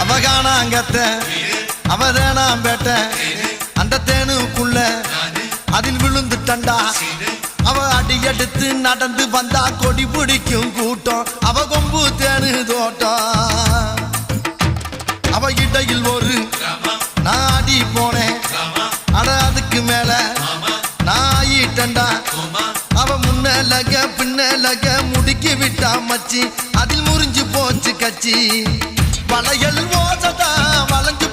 அவகானாங்கத்த அவதானாம் பேட்ட அந்த தேனுக்குள்ள அதில் விழுந்துட்டண்டா அவ அடி எடுத்து நடந்து வந்தா கொடி பிடிக்கும் கூட்டம் அவ கொம்பு தேனு தோட்டம் அவ இடையில் ஒரு நான் அடி போனேன் அட அதுக்கு மேல நான் ஆயிட்டண்டா அவ முன்னலக பின்னலக முடுக்கி விட்டா மச்சி அதில் முறிஞ்சு போச்சு கச்சி வளையல் ஓசதா வளைஞ்சு